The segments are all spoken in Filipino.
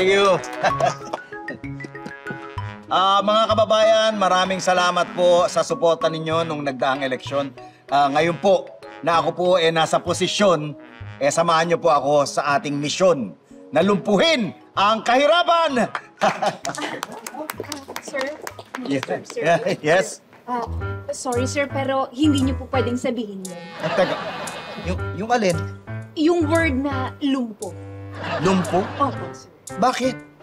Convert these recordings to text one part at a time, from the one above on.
Thank you. Mga kababayan, maraming salamat po sa suporta ninyo nung nagdaang eleksyon. Ngayon po, na ako po nasa posisyon, samahan niyo po ako sa ating misyon na lumpuhin ang kahirapan! Sir? Yes. Sir? Yes. Sorry, sir, pero hindi niyo po pwedeng sabihin yun. Teka, yung alin? Yung word na lumpo. Lumpo? Opo, sir. Bakit?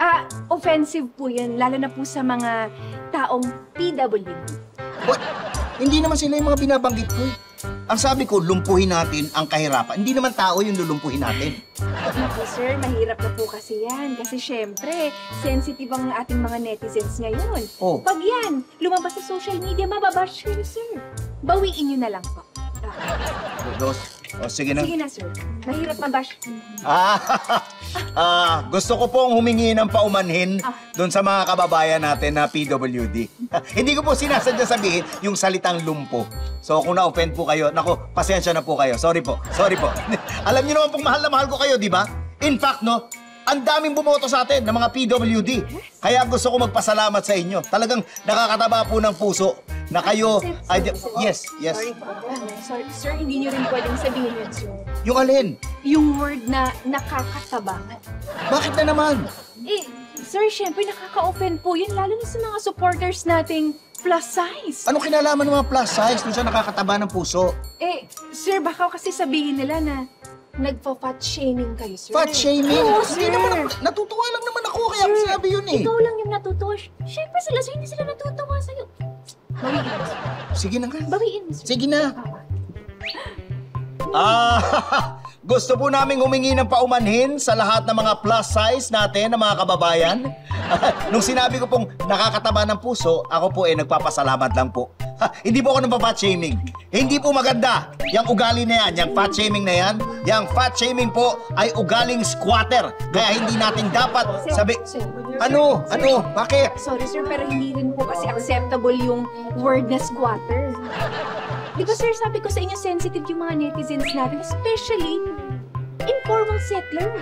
Offensive po yan, lalo na po sa mga taong PWD. What? Hindi naman sila yung mga binabanggit ko eh. Ang sabi ko, lumpuhin natin ang kahirapan. Hindi naman tao yung lulumpuhin natin. Naku, sir, mahirap na po kasi yan. Kasi syempre, sensitive ang ating mga netizens ngayon. Oh. Pag yan, lumabas sa social media, mababash kayo, sir. Bawiin nyo na lang po. Sige na. Sige na, sir. Mahirap mabash. Gusto ko pong humingi ng paumanhin doon sa mga kababayan natin na PWD. Hindi ko po sinasadya sabihin yung salitang lumpo. So kung na-offend po kayo, nako, pasensya na po kayo. Sorry po. Alam niyo naman pong mahal na mahal ko kayo, di ba? In fact, no, ang daming bumoto sa atin ng mga PWD. Kaya gusto ko magpasalamat sa inyo. Talagang nakakataba po ng puso na kayo... Yes. Sorry, sir, hindi niyo rin pwedeng sabihin yun, sir. Yung alin? Yung word na nakakataba. Bakit na naman? Sir, syempre nakaka-offend po yun, lalo na sa mga supporters nating plus size. Ano kinalaman ng mga plus size dun sa nakakataba ng puso? Sir, baka kasi sabihin nila na nagpa-fat shaming kayo, sir. Fat shaming? Oo, Hindi sir. naman, natutuwa lang naman ako kaya Sir, sinabi yun eh. Ikaw lang yung natutuwa. Syempre sila, so hindi sila natutuwa sa'yo. Bawiin mo, sir. Sige na nga. Bawiin mo, sir. Sige na. Gusto po namin humingi ng paumanhin sa lahat ng mga plus size natin, ng mga kababayan. Nung sinabi ko pong nakakataba ng puso, ako po nagpapasalamat lang po. Hindi po ako nagpa-fat shaming. Hindi po maganda. Yang ugali na yan, yang fat shaming na yan, yang fat shaming po ay ugaling squatter. Kaya hindi natin dapat Sir. Ano? Bakit? Sorry, sir, pero hindi rin po kasi acceptable yung word na squatter. Di ba, sir, sabi ko sa inyo, sensitive yung mga netizens natin, especially informal settlers.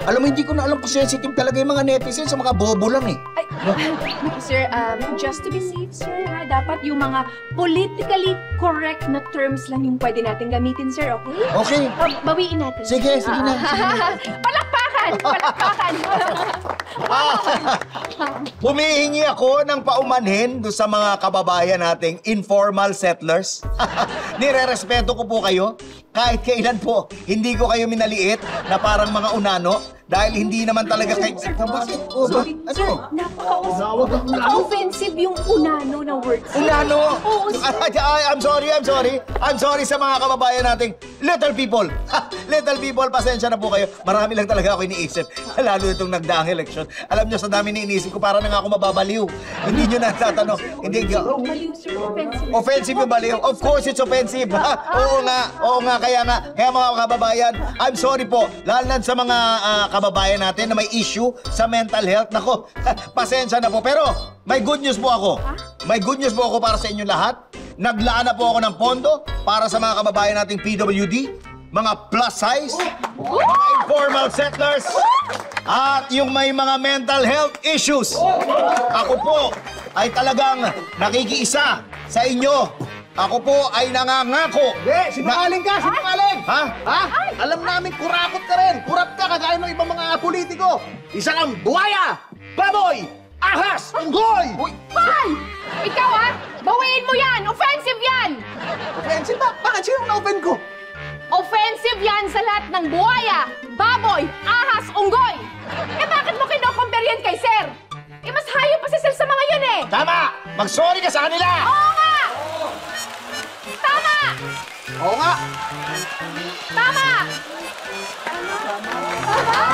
Alam mo, hindi ko na alam kung sensitive talaga yung mga netizens sa mga bobo lang eh. Sir, just to be safe, sir, dapat yung mga politically correct na terms lang yung pwede natin gamitin, sir, okay? Okay. Bawiin natin. Sige na. Palakpakan! Humihingi ako ng paumanhin doon sa mga kababayan nating informal settlers. Nire-respeto ko po kayo. Kahit kailan po, hindi ko kayo minaliit na parang mga unano dahil hindi naman talaga kayo... Bakit? Sir, napaka-offensive yung unano na word. Unano? Oo, sir. I'm sorry sa mga kababayan nating little people. Little people, pasensya na po kayo. Marami lang talaga ako iniisip. Lalo itong nagdaang eleksyon. Alam nyo, sa dami na iniisip ko, para na nga ako mababaliw. Hindi nyo natatanong. Hindi Baliw, sir. Offensive. Offensive yung baliw? Of course it's offensive. Oo nga, kaya mga kababayan, I'm sorry po. Lalo na sa mga kababayan natin na may issue sa mental health. Nako, pasensya na po. Pero may good news po ako. May good news po ako para sa inyo lahat. Naglaan na po ako ng pondo para sa mga kababayan nating PWD, mga plus size, mga informal settlers, at yung may mga mental health issues. Ako po ay talagang nakikiisa sa inyo. Ako po ay nangangako. Sinungaling ka! Sinungaling! Ha? Alam namin, kurakot ka rin! Kurap ka kagaya ng ibang mga politiko! Isa kang buhaya! Baboy! Ahas! Unggoy! Hoy! Ikaw bawiin mo yan! Offensive yan! Offensive ba? Bakit? Sino na-offend ko? Offensive yan sa lahat ng buhaya, baboy, ahas, unggoy! Bakit mo kino-compare yan kay Sir? Mas hayop pa si Sir sa mga yun eh! Tama! Mag-sorry ka sa kanila! Oo nga! Tama! Oo nga! Tama! Tama!